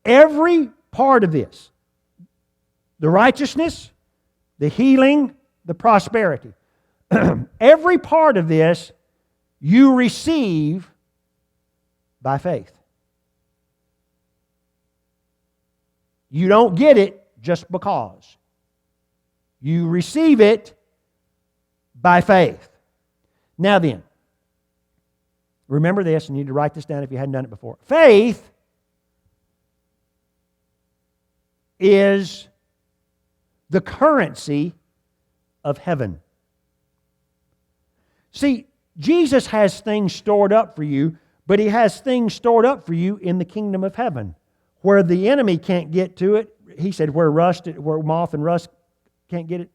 Every part of this, the righteousness, the healing, the prosperity, every part of this you receive by faith. You don't get it just because. You receive it by faith. Now then, remember this, and you need to write this down if you hadn't done it before. Faith is the currency of heaven. See, Jesus has things stored up for you, but He has things stored up for you in the kingdom of heaven, where the enemy can't get to it. He said where moth and rust can't get it,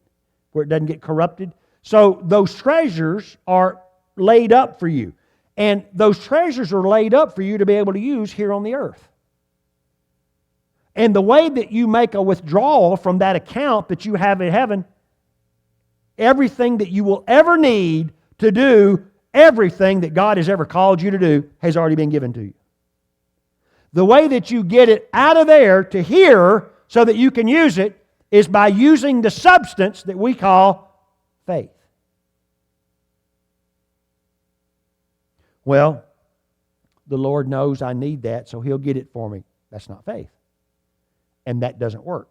where it doesn't get corrupted. So those treasures are laid up for you. And those treasures are laid up for you to be able to use here on the earth. And the way that you make a withdrawal from that account that you have in heaven, everything that you will ever need to do everything that God has ever called you to do has already been given to you. The way that you get it out of there to here so that you can use it is by using the substance that we call faith. Well, the Lord knows I need that, so He'll get it for me. That's not faith. And that doesn't work.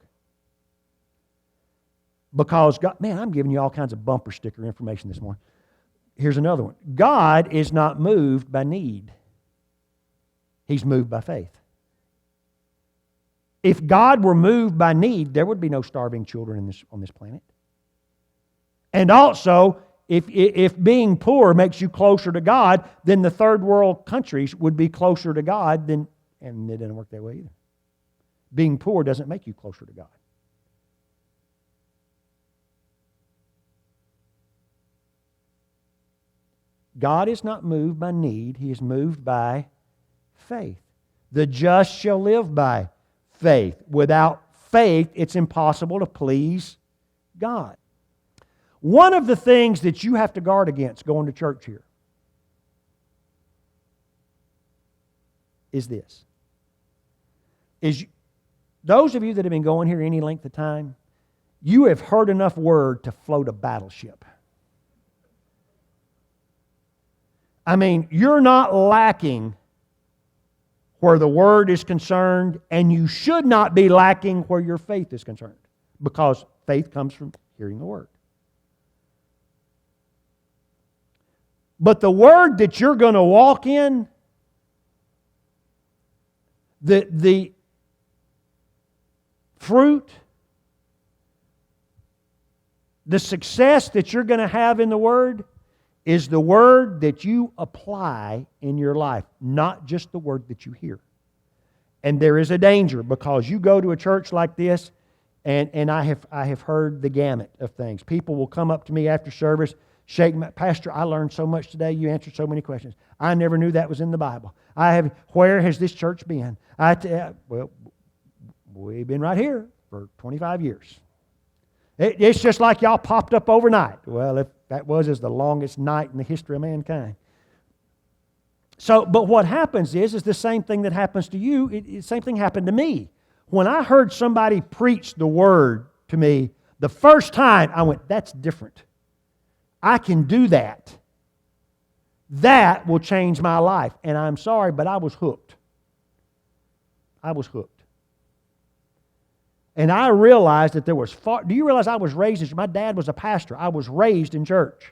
Because God, man, I'm giving you all kinds of bumper sticker information this morning. Here's another one. God is not moved by need. He's moved by faith. If God were moved by need, there would be no starving children on this planet. And also, if being poor makes you closer to God, then the third world countries would be closer to God than, and it doesn't work that way either. Being poor doesn't make you closer to God. God is not moved by need. He is moved by faith. The just shall live by faith. Without faith, it's impossible to please God. One of the things that you have to guard against going to church here is this. Those of you that have been going here any length of time, you have heard enough word to float a battleship. I mean, you're not lacking where the Word is concerned, and you should not be lacking where your faith is concerned, because faith comes from hearing the Word. But the Word that you're going to walk in, the fruit, the success that you're going to have in the Word is the Word that you apply in your life, not just the Word that you hear. And there is a danger, because you go to a church like this, and I have heard the gamut of things. People will come up to me after service, shake my, Pastor, I learned so much today. You answered so many questions. I never knew that was in the Bible. Where has this church been? Well, we've been right here for 25 years. It's just like y'all popped up overnight. Well, if that was the longest night in the history of mankind. So, but what happens is the same thing that happens to you. The same thing happened to me. When I heard somebody preach the Word to me, the first time I went, that's different. I can do that. That will change my life. And I'm sorry, but I was hooked. I was hooked. And I realized that there was do you realize I was raised my dad was a pastor. I was raised in church.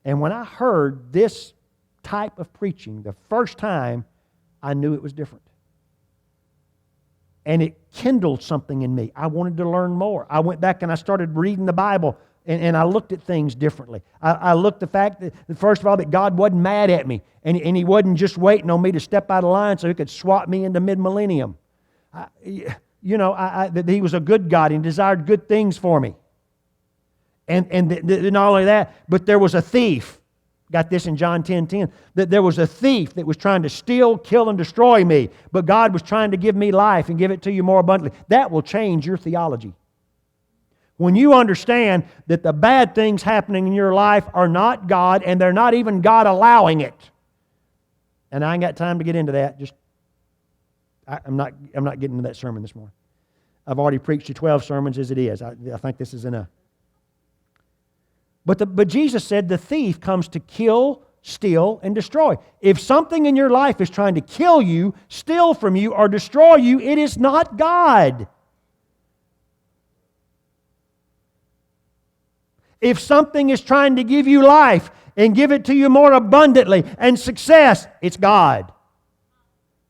And when I heard this type of preaching the first time, I knew it was different. And it kindled something in me. I wanted to learn more. I went back and I started reading the Bible, and I looked at things differently. I looked at the fact that, first of all, that God wasn't mad at me, and He wasn't just waiting on me to step out of line so He could swat me into mid-millennium. That He was a good God and desired good things for me. And not only that, but there was a thief. Got this in John 10:10. That there was a thief that was trying to steal, kill, and destroy me. But God was trying to give me life and give it to you more abundantly. That will change your theology. When you understand that the bad things happening in your life are not God, and they're not even God allowing it. And I ain't got time to get into that. I'm not getting into that sermon this morning. I've already preached you 12 sermons as it is. I think this is enough. But Jesus said the thief comes to kill, steal, and destroy. If something in your life is trying to kill you, steal from you, or destroy you, it is not God. If something is trying to give you life and give it to you more abundantly and success, it's God.